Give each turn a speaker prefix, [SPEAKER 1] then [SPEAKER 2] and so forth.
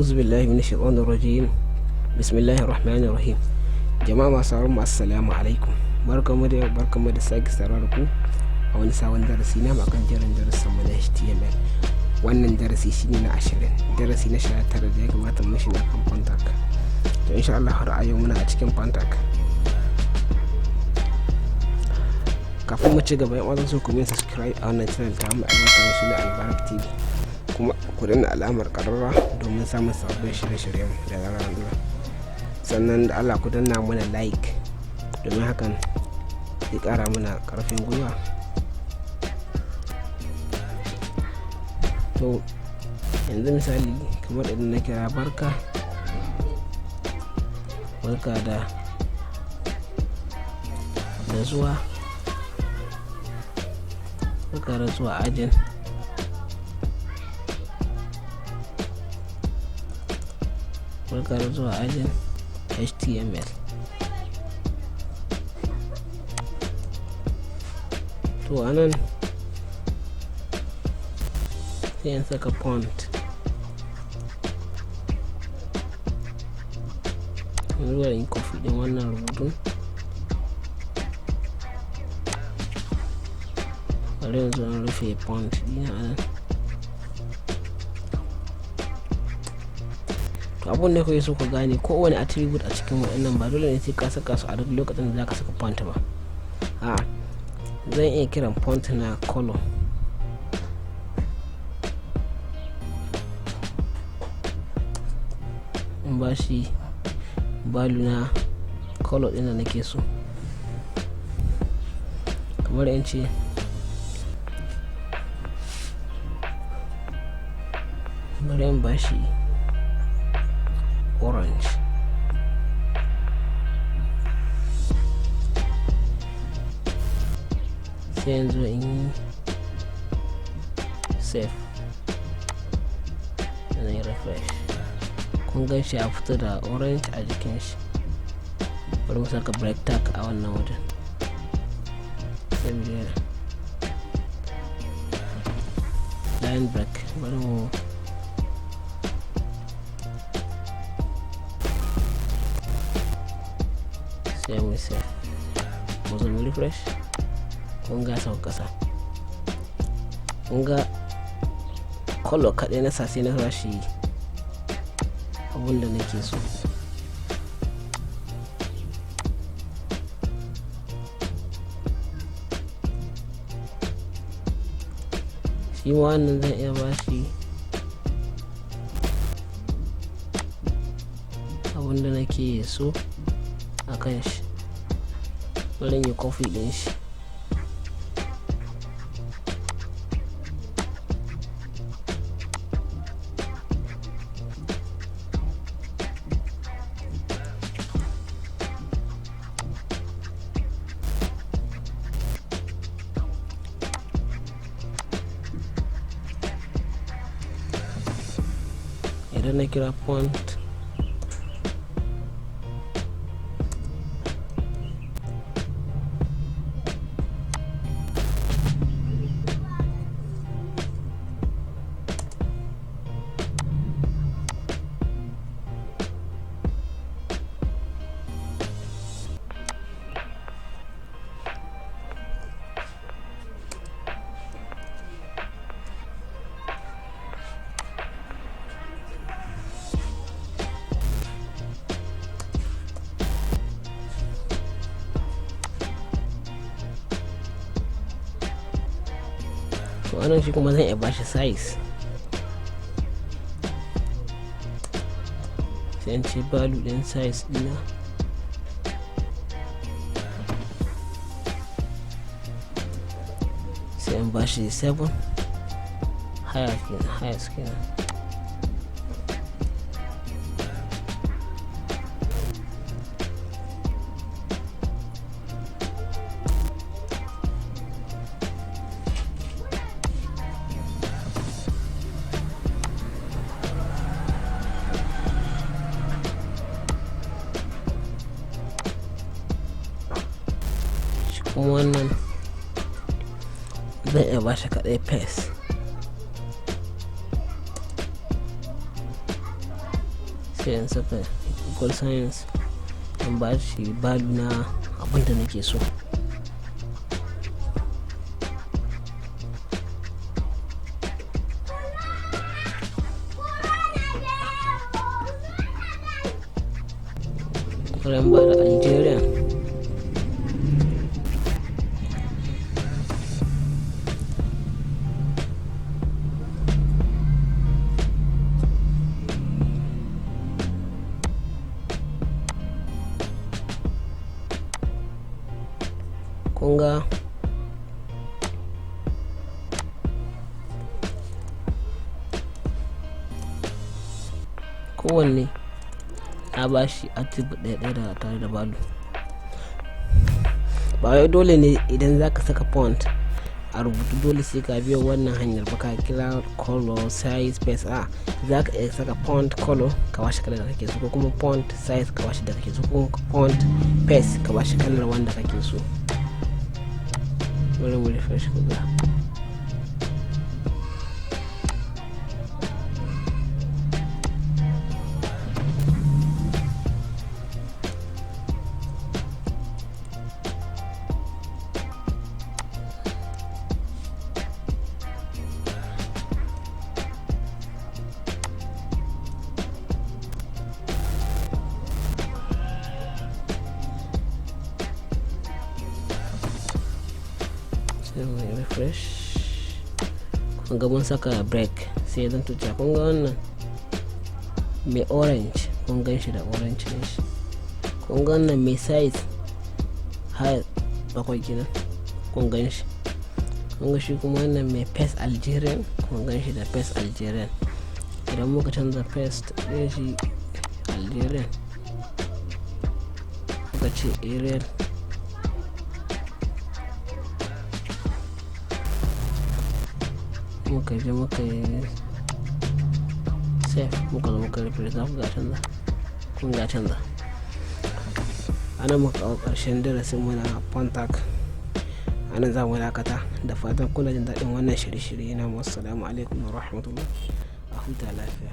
[SPEAKER 1] A'udhu billahi minash shaitanir rajim. Bismillahir rahmanir rahim. Jama'a masu sauraron mu assalamu alaikum. Barkamu da sake saurara ku a wani sabon darasi na makan jerin darasin mu na HTML. Wannan darasi shine na 20, darasi na 19 da ya kamata mu shiga kan contact. To insha Allah har a yau muna a cikin contact. Kafin mu ci gaba, yan uwan so ku yi subscribe a wannan channel ta mu albarka shi na Albarak TV. Kuma ku danna alamar kararra domin samun sabbin shirye-shiryen da zarar sannan da Allah ku danna mana like domin hakan zai kara mana karfin gwiwa. To yanzu misali kamar idan na kira barka da zuwa, barka da zuwa ajin HTML. To anan sai in saka font, zuwa in kofi din wannan rubutun, bari yanzu an rufe font dina anan. To abun da kuke so ku gane, kowane attribute a cikin waɗannan ba dole ne sai ka saka su a duk lokacin da zaka saka font ba. Zan iya kiran font na color, in ba shi value na color ɗin da nake so, kamar in ce bari in ba shi orange. Sai yanzu in yi save na yi refresh, kun gan shi a fito da orange a jikin shi. Bari mu saka break tag a wannan wajen, sai mu jera line break. Bari mu sai mu save, mu zo mu refresh. Kun ga sau kasa, kun ga color kaɗai na sa sai na rashi abun da nake so. Shi ma wannan zan iya bashi abun da nake so a kan shi. Bari in yi copy din shi, idan na kira font to anan shi kuma zan iya bashi size, sai in ce value din size dina sai in bashi 7 highest kenan. Kuma wannan zan iya bashi kaɗai paste, sai in saka equal signs in ba shi value na abinda nake so. Ran ba da Algerian kunga kowanne na ba shi attribute ɗaya da tare da value. Ba wai dole ne idan zaka saka font a rubutu dole sai ka biyo wannan hanyar ba, ka kira color size space. Zaka iya saka font color ka bashi kalar da kake so, ko kuma font size ka bashi da kake so, ko font space ka bashi kalar wanda kake so. Bari mu refresh kuga. Sai mu refresh. Kun ga mun saka break sai zan tuce. Kun ga wannan mai orange, kun gan shi da orange ne shi. Kun ga wannan mai size har 7 kenan, kun gan shi. Kun ga shi kuma wannan mai paste Algerian, kun gan shi da paste Algerian. Idan muka canza paste ɗin shi Algerian, muka ce Arial, muka je muka yi save, muka zo muka refresh, za ku ga canza. Kun ga canza. Ana muka kawo ƙarshen darasin mu na font tag. Ana za mu dakata. Da fatan kuna jin daɗin wannan shirye-shirye na. Assalamu alaikum wa rahmatullah. A huta lafiya.